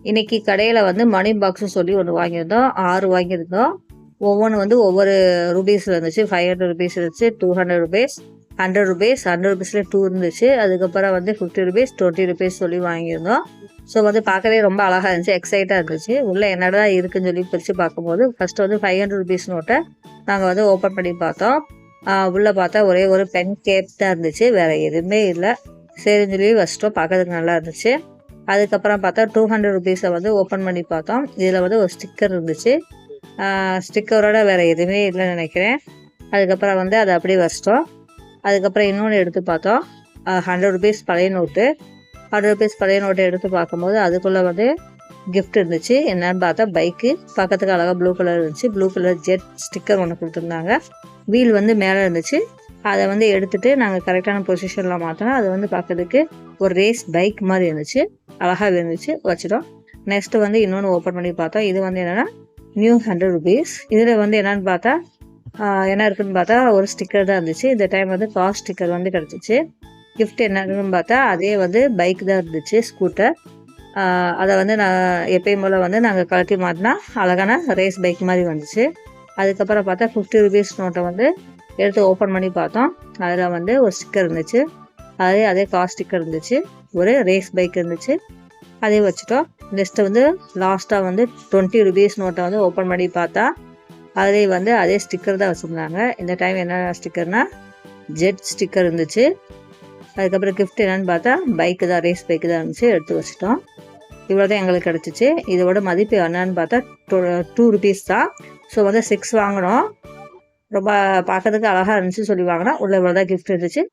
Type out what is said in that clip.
இன்னைக்கு கடையில் வந்து மணி பாக்ஸ்னு சொல்லி ஒன்று வாங்கியிருந்தோம். 6 வாங்கியிருந்தோம். ஒவ்வொன்று வந்து ஒவ்வொரு ருபீஸில் இருந்துச்சு. 500 ருபீஸ் இருந்துச்சு, 200 ருபீஸ், 100 ருபீஸ், 100 ருபீஸில் 2 இருந்துச்சு. அதுக்கப்புறம் வந்து 50 ருபீஸ், 20 ருபீஸ் சொல்லி வாங்கியிருந்தோம். ஸோ வந்து பார்க்கவே ரொம்ப அழகாக இருந்துச்சு, எக்ஸைட்டாக இருந்துச்சு. உள்ளே என்னடா இருக்குன்னு சொல்லி பிரித்து பார்க்கும்போது ஃபஸ்ட்டு வந்து 500 ருபீஸ் நோட்டை நாங்கள் வந்து ஓப்பன் பண்ணி பார்த்தோம். உள்ளே பார்த்தா ஒரே ஒரு பென் கேப் தான் இருந்துச்சு, வேறு எதுவுமே இல்லை. சரின்னு சொல்லி வச்சிட்டோம். பார்க்கறதுக்கு நல்லா இருந்துச்சு. அதுக்கப்புறம் பார்த்தா 200 ருபீஸை வந்து ஓப்பன் பண்ணி பார்த்தோம். இதில் வந்து ஒரு ஸ்டிக்கர் இருந்துச்சு. ஸ்டிக்கரோட வேறு எதுவுமே இல்லைன்னு நினைக்கிறேன். அதுக்கப்புறம் வந்து அதை அப்படியே வச்சிட்டோம். அதுக்கப்புறம் இன்னொன்று எடுத்து பார்த்தோம். 100 ருபீஸ் பழைய நோட்டு. 100 ருபீஸ் பழைய நோட்டை எடுத்து பார்க்கும்போது அதுக்குள்ளே வந்து கிஃப்ட் இருந்துச்சு. என்னன்னு பார்த்தா பைக்கு பக்கத்துக்கு அழகாக ப்ளூ கலர் இருந்துச்சு. ப்ளூ கலர் ஜெட் ஸ்டிக்கர் ஒன்று கொடுத்துருந்தாங்க. வீல் வந்து மேலே இருந்துச்சு. அதை வந்து எடுத்துகிட்டு நாங்கள் கரெக்டான பொசிஷனில் மாற்றோம். அது வந்து பார்க்கறதுக்கு ஒரு ரேஸ் பைக் மாதிரி இருந்துச்சு, அழகாக இருந்துச்சு, வச்சிட்டோம். நெக்ஸ்ட்டு வந்து இன்னொன்று ஓப்பன் பண்ணி பார்த்தோம். இது வந்து என்னென்னா நியூ 100 ருபீஸ். இதில் வந்து என்னென்னு பார்த்தா என்ன இருக்குதுன்னு பார்த்தா ஒரு ஸ்டிக்கர் தான் இருந்துச்சு. இந்த டைம் வந்து கார் ஸ்டிக்கர் வந்து கிடச்சிச்சு. கிஃப்ட் என்னன்னு பார்த்தா அதே வந்து பைக் தான் இருந்துச்சு, ஸ்கூட்டர். அதை வந்து நான் எப்பயும் போல் வந்து நாங்கள் கழட்டி மாட்டினா அழகான ரேஸ் பைக் மாதிரி வந்துச்சு. அதுக்கப்புறம் பார்த்தா 50 ருபீஸ் நோட்டை வந்து எடுத்து ஓப்பன் பண்ணி பார்த்தோம். அதில் வந்து ஒரு ஸ்டிக்கர் இருந்துச்சு. அதே கார் ஸ்டிக்கர் இருந்துச்சு. ஒரு ரேஸ் பைக் இருந்துச்சு, அதே வச்சுட்டோம். நெக்ஸ்ட்டு வந்து லாஸ்ட்டாக வந்து 20 ருபீஸ் நோட்டை வந்து ஓப்பன் பண்ணி பார்த்தா அதிலே வந்து அதே ஸ்டிக்கர் தான் வச்சுருந்தாங்க. இந்த டைம் என்ன ஸ்டிக்கர்னால் ஜெட் ஸ்டிக்கர் இருந்துச்சு. அதுக்கப்புறம் கிஃப்ட் என்னென்னு பார்த்தா பைக்கு தான், ரேஸ் பைக்கு தான் இருந்துச்சு, எடுத்து வச்சுட்டோம். இவ்வளோ தான் எங்களுக்கு கிடச்சிச்சு. இதோட மதிப்பு என்னன்னு பார்த்தா 2 ருபீஸ் தான். ஸோ வந்து 6 வாங்கினோம். ரொம்ப பார்க்கறதுக்கு அழகாக இருந்துச்சு சொல்லி வாங்கினா. உள்ள இவ்வளோ தான் கிஃப்ட் இருந்துச்சு.